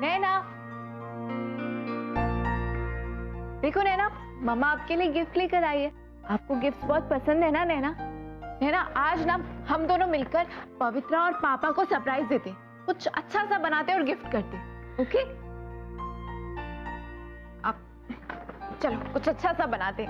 नैना, देखो नैना, मम्मा आपके लिए गिफ्ट लेकर आई है। आपको गिफ्ट बहुत पसंद है ना नैना? नैना, आज ना हम दोनों मिलकर पवित्रा और पापा को सरप्राइज देते, कुछ अच्छा सा बनाते और गिफ्ट करते। ओके? आप चलो कुछ अच्छा सा बनाते।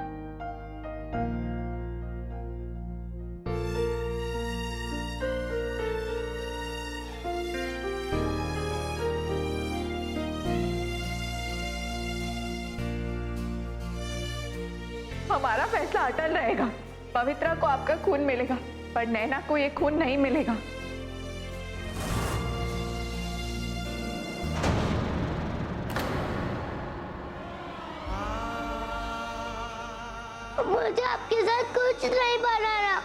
हमारा फैसला अटल रहेगा। पवित्रा को आपका खून मिलेगा, पर नैना को ये खून नहीं मिलेगा। मुझे आपके साथ कुछ नहीं बनाना।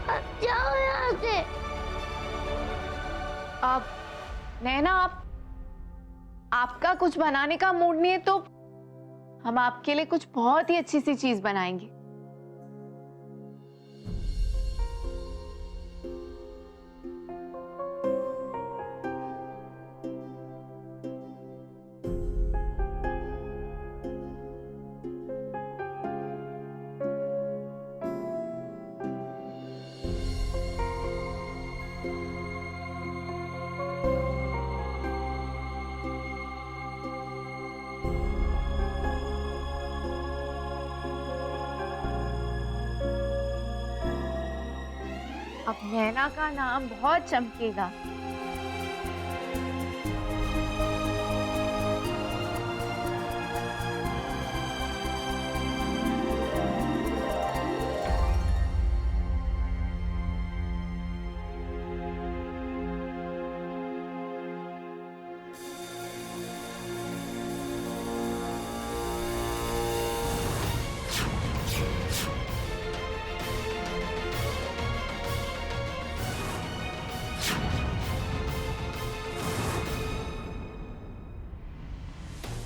अब जाओ यहाँ से। आप नैना, आपका कुछ बनाने का मूड नहीं है तो हम आपके लिए कुछ बहुत ही अच्छी सी चीज बनाएंगे। अब नैना का नाम बहुत चमकेगा।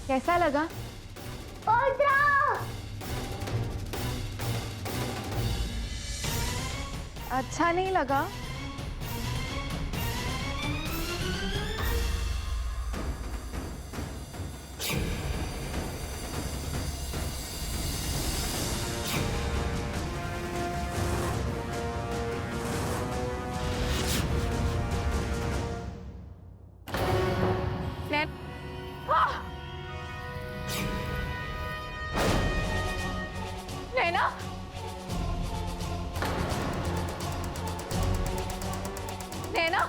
कैसा लगा? अच्छा नहीं लगा? नैना, नैना,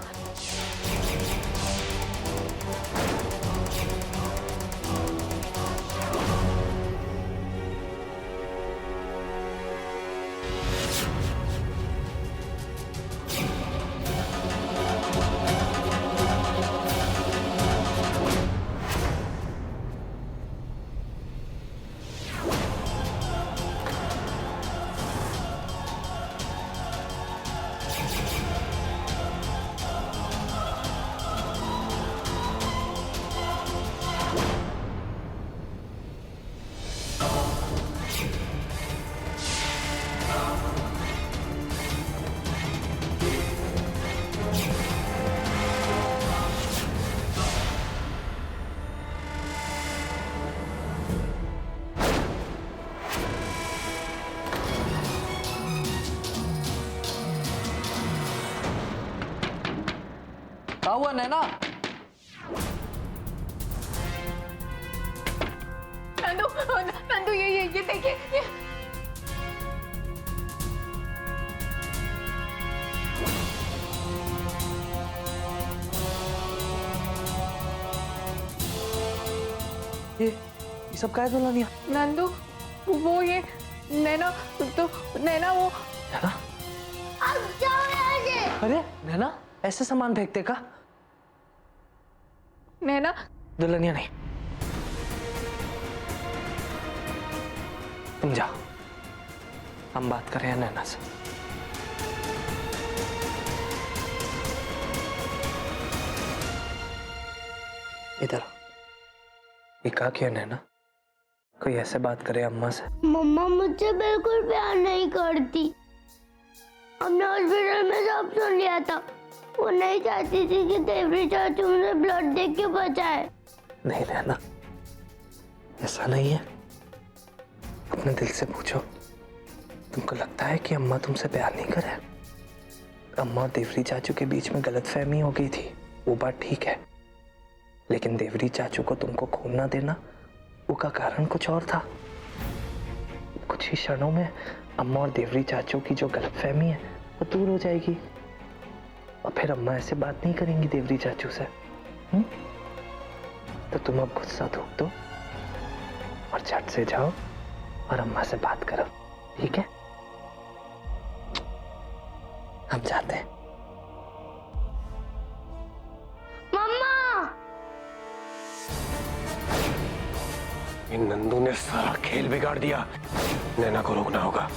क्या हुआ नैना? नंदू, नंदू, ये देखिए, ये सब क्या है दुल्हनिया? नंदू, वो ये नैना, तो नैना वो नैना? अब जाओ यहाँ से। अरे नैना, ऐसे सामान फेंकते का? नैना, दुल्हनिया नहीं, तुम जाओ, हम बात कर रहे हैं नैना से। इधर ये क्या किया नैना? कोई ऐसे बात करे अम्मा से? मम्मा मुझसे बिल्कुल प्यार नहीं करती। हमने हॉस्पिटल में सब सुन लिया था। वो नहीं चाहती थी कि देवरी चाचू मुझे ब्लड दे के बचाए। नहीं नैना, ऐसा नहीं है। अपने दिल से पूछो, तुमको लगता है कि अम्मा तुमसे प्यार नहीं करे? अम्मा और देवरी चाचू के बीच में गलतफहमी हो गई थी, वो बात ठीक है, लेकिन देवरी चाचू को तुमको खून ना देना, वो का कारण कुछ और था। कुछ ही क्षणों में अम्मा और देवरी चाचू की जो गलतफहमी है वो दूर हो जाएगी और फिर अम्मा ऐसे बात नहीं करेंगी देवरी चाचू से। तो तुम अब गुस्सा थूक दो और झट से जाओ और अम्मा से बात करो, ठीक है? हम जाते हैं। मम्मा! इन नंदू ने सारा खेल बिगाड़ दिया। नैना को रोकना होगा।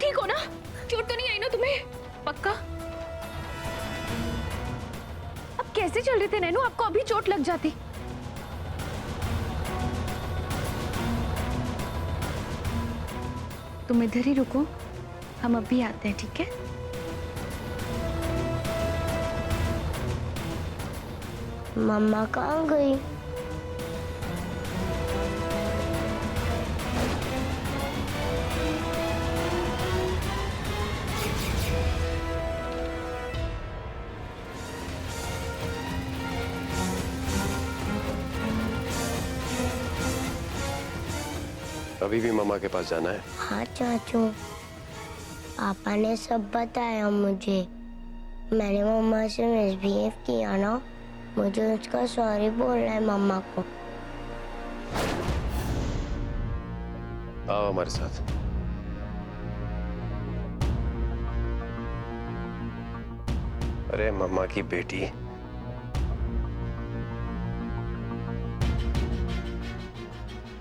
ठीक हो ना? चोट तो नहीं आई ना तुम्हें? पक्का? अब कैसे चल रहे थे नैनू? आपको अभी चोट लग जाती। तुम इधर ही रुको, हम अभी आते हैं, ठीक है? मम्मा कहाँ गई? अभी भी मम्मा के पास जाना है? हाँ चाचू, पापा ने सब बताया मुझे। मैंने मम्मा से मिसबिहेव किया ना, मुझे उसका सॉरी बोलना है मम्मा को। आओ हमारे साथ। अरे मम्मा की बेटी,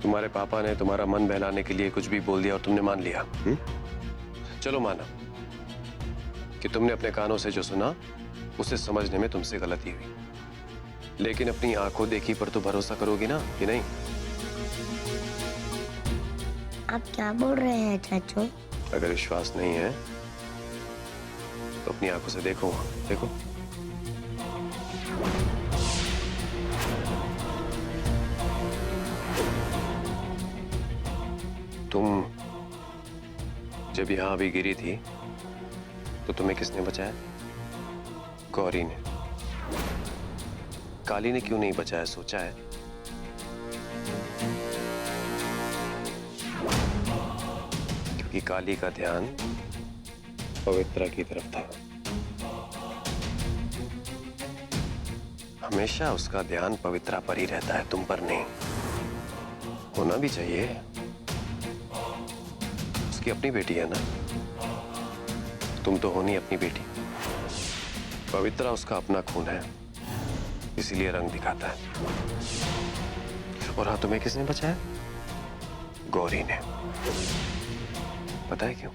तुम्हारे पापा ने तुम्हारा मन बहलाने के लिए कुछ भी बोल दिया और तुमने मान लिया। चलो माना कि तुमने अपने कानों से जो सुना उसे समझने में तुमसे गलती हुई, लेकिन अपनी आंखों देखी पर तो भरोसा करोगी ना कि नहीं? आप क्या बोल रहे हैं चाचू? अगर विश्वास नहीं है तो अपनी आंखों से देखो, देखो। तुम जब यहां अभी गिरी थी तो तुम्हें किसने बचाया? गौरी ने। काली ने क्यों नहीं बचाया, सोचा है? क्योंकि काली का ध्यान पवित्रा की तरफ था। हमेशा उसका ध्यान पवित्रा पर ही रहता है, तुम पर नहीं। होना भी चाहिए, उसकी अपनी बेटी है ना, तुम तो हो नहीं अपनी बेटी। पवित्रा उसका अपना खून है, इसीलिए रंग दिखाता है। और हाँ, तुम्हें किसने बचाया? गौरी ने। पता है क्यों?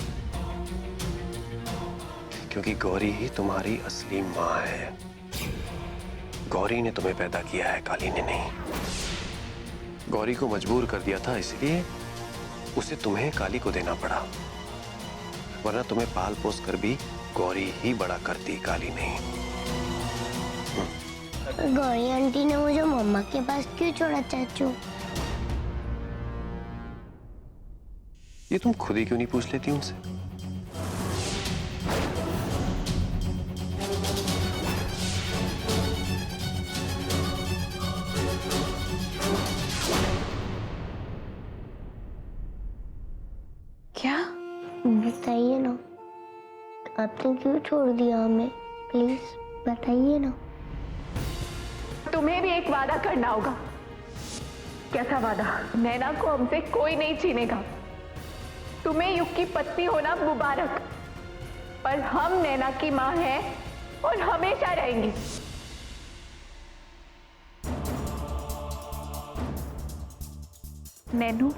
क्योंकि गौरी ही तुम्हारी असली माँ है। गौरी ने तुम्हें पैदा किया है, काली ने नहीं। गौरी को मजबूर कर दिया था, इसलिए उसे तुम्हें काली को देना पड़ा, वरना तुम्हें पाल पोस कर भी गौरी ही बड़ा करती, काली नहीं। गौरी आंटी ने मुझे मम्मा के पास क्यों छोड़ा चाचू? ये तुम खुद ही क्यों नहीं पूछ लेती उनसे? क्या? बताइए ना, आपने क्यों छोड़ दिया हमें? प्लीज बताइए ना। तुम्हें भी एक वादा करना होगा। कैसा वादा? नैना को हमसे कोई नहीं छीनेगा। तुम्हें युग की पत्नी होना मुबारक, पर हम नैना की मां हैं और हमेशा रहेंगी। नैनू,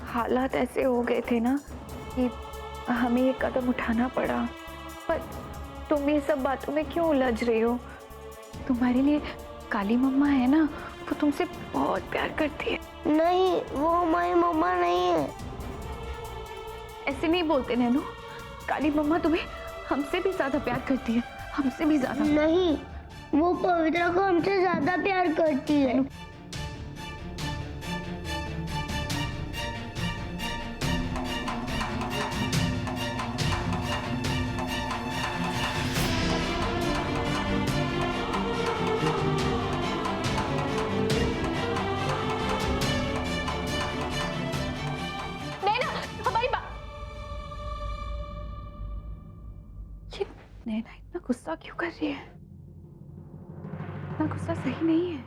हालात ऐसे हो गए थे ना कि हमें ये कदम उठाना पड़ा, पर तुम ये सब बातों में क्यों उलझ रही हो? तुम्हारे लिए काली मम्मा है ना, वो तुमसे बहुत प्यार करती है। नहीं, वो हमारी मम्मा नहीं है। ऐसे नहीं बोलते नैनू, काली मम्मा तुम्हें हमसे भी ज्यादा प्यार करती है, हमसे भी ज्यादा। नहीं, वो पवित्रा को हमसे ज्यादा प्यार करती है। नैना, हमारी बात। ये नैना इतना गुस्सा क्यों कर रही है? इतना गुस्सा सही नहीं है।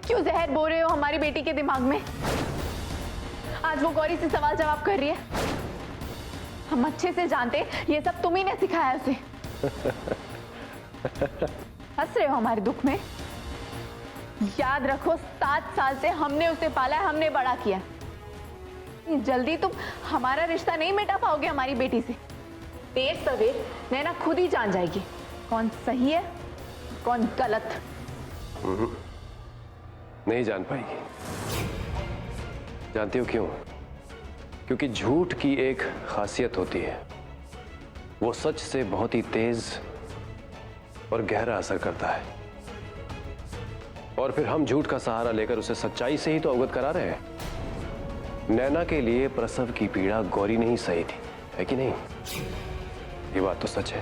क्यों जहर बो रहे हो हमारी बेटी के दिमाग में? आज वो गौरी से सवाल जवाब कर रही है। हम अच्छे से जानते ये सब तुम ही ने सिखाया उसे। हंस रहे हो हमारे दुख में? याद रखो, 7 साल से हमने उसे पाला है, हमने बड़ा किया। जल्दी तुम हमारा रिश्ता नहीं मिटा पाओगे हमारी बेटी से। देर सवेर नैना खुद ही जान जाएगी कौन सही है कौन गलत। नहीं जान पाएगी। जानती हो क्यों? क्योंकि झूठ की एक खासियत होती है, वो सच से बहुत ही तेज और गहरा असर करता है। और फिर हम झूठ का सहारा लेकर उसे सच्चाई से ही तो अवगत करा रहे हैं। नैना के लिए प्रसव की पीड़ा गौरी नहीं सही थी, है कि नहीं? ये बात तो सच है।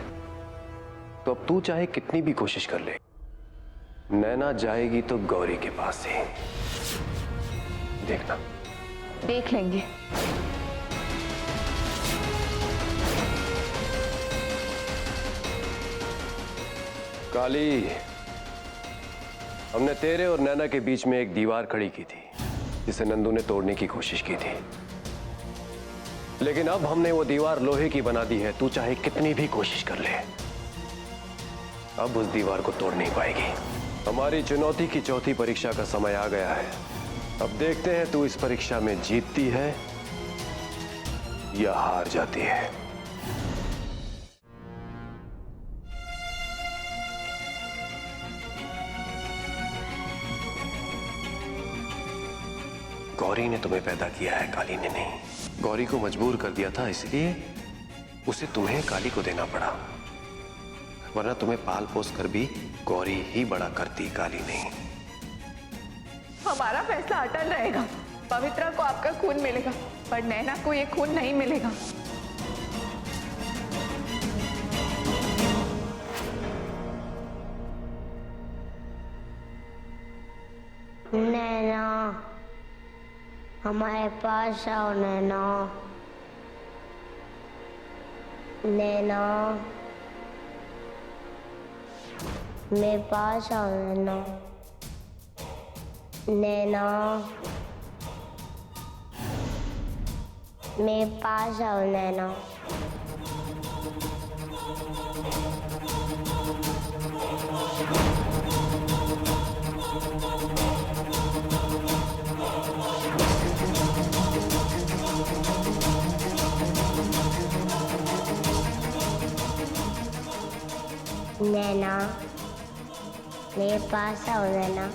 तो अब तू चाहे कितनी भी कोशिश कर ले, नैना जाएगी तो गौरी के पास ही। देखना। देख लेंगे। काली, हमने तेरे और नैना के बीच में एक दीवार खड़ी की थी जिसे नंदू ने तोड़ने की कोशिश की थी, लेकिन अब हमने वो दीवार लोहे की बना दी है। तू चाहे कितनी भी कोशिश कर ले, अब उस दीवार को तोड़ नहीं पाएगी। हमारी चुनौती की चौथी परीक्षा का समय आ गया है। अब देखते हैं तू इस परीक्षा में जीतती है या हार जाती है। गौरी ने तुम्हें पैदा किया है, काली ने नहीं। गौरी को मजबूर कर दिया था, इसलिए उसे तुम्हें काली को देना पड़ा, वरना तुम्हें पाल पोस कर भी गौरी ही बड़ा करती, काली नहीं। हमारा फैसला अटल रहेगा। पवित्रा को आपका खून मिलेगा, पर नैना को ये खून नहीं मिलेगा। नैना, हमारे पास आओ नैना। नैना, मेरे पास आओ नैना। नैना, मेरे पास आओ नैना। नैना, मेरे पास आओ नैना।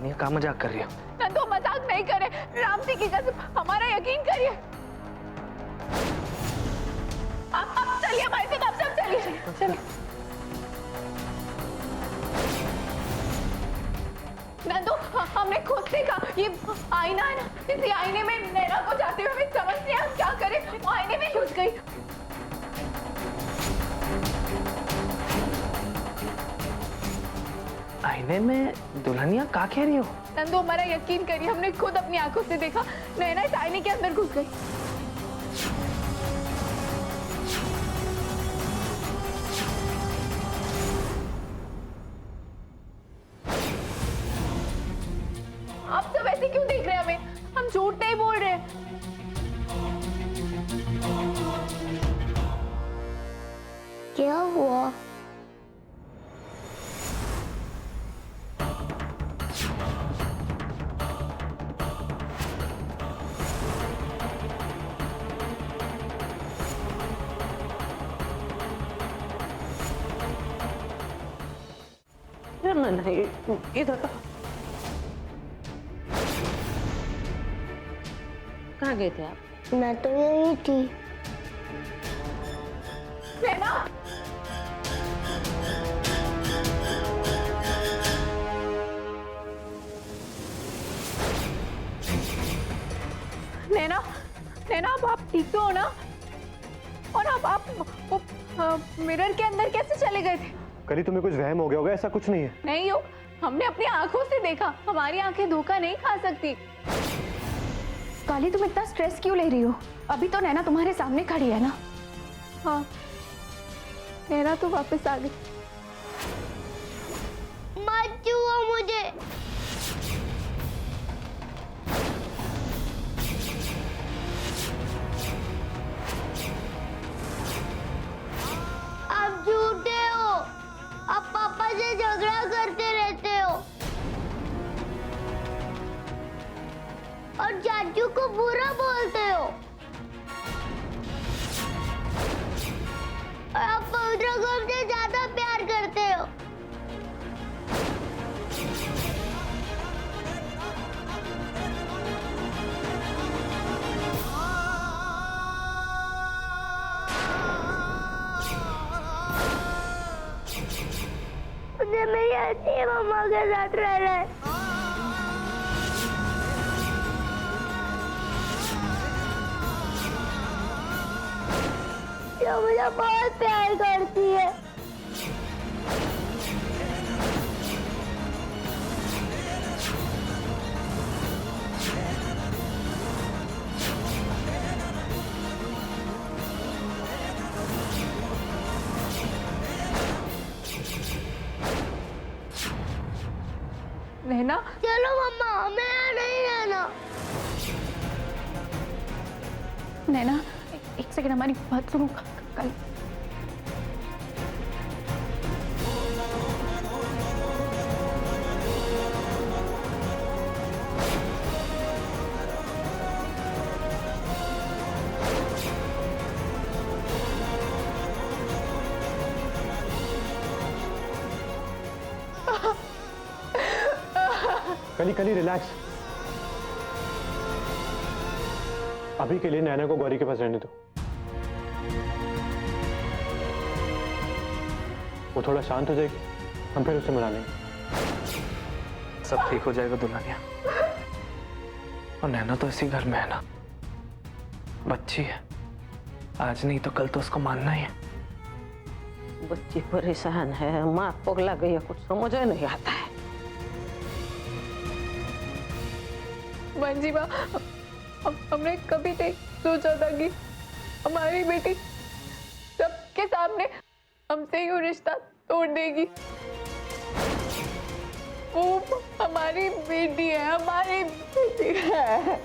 दुल्हनिया कहाँ मजाक कर रही हो? नंदू मजाक नहीं करे, राम जी की कसम, हमारा यकीन करिए। आप चलिए हमारे साथ, आप सब चलिए चलिए। नंदू हमने खुद देखा, ये आईना है ना, इसी आईने में नैना को जाते हुए हमें समझ नहीं आया क्या करें, वो आईने में घुस गई। आईने में दुल्हनिया क्या कह रही हो? नंदू हमारा यकीन करिए, हमने खुद अपनी आंखों से देखा, नैना इस आईने के अंदर घुस गई। आप सब ऐसे क्यों देख रहे हैं हमें? हम झूठ नहीं बोल रहे। क्या हुआ? नहीं, इधर कहाँ गए थे आप? मैं तो यही थी। नैना, नैना, नैना आप ठीक तो हो ना? और आप वो मिरर के अंदर कैसे चले गए थे? कली तुम्हें कुछ वहम हो गया होगा, ऐसा कुछ नहीं है। नहीं हो, हमने अपनी आंखों से देखा, हमारी आंखें धोखा नहीं खा सकती। काली तुम इतना स्ट्रेस क्यों ले रही हो? अभी तो नैना तुम्हारे सामने खड़ी है ना। हाँ, नैना तो वापस आ गई। मत छुओ मुझे। आप झूठे हो, आप पापा से झगड़ा करते रहते हो और चाचू को बुरा बोलते हो और आप पवित्र को हमसे ज्यादा प्यार करते हो। मुझे मेरी अच्छी मम्मा के साथ रहना है। जो मुझे बहुत प्यार करती है। नैना, चलो मम्मा, हमें यहाँ नहीं रहना। नैना एक सेकंड, हमारी बात सुनो। कल कली कली रिलैक्स। अभी के लिए नैना को गौरी के पास रहने दो। वो थोड़ा शांत हो जाएगी, हम फिर उसे मना लेंगे। सब ठीक हो जाएगा दुल्हनिया। और नैना तो इसी घर में है ना, बच्ची है, आज नहीं तो कल तो उसको मानना ही है। बच्ची परेशान है, माँ पगला गई है, कुछ समझ नहीं आता है। मंजी माँ, हमने कभी नहीं सोचा था कि हमारी बेटी सबके सामने हमसे यूं रिश्ता तोड़ देगी। वो हमारी बेटी है, हमारी बेटी है।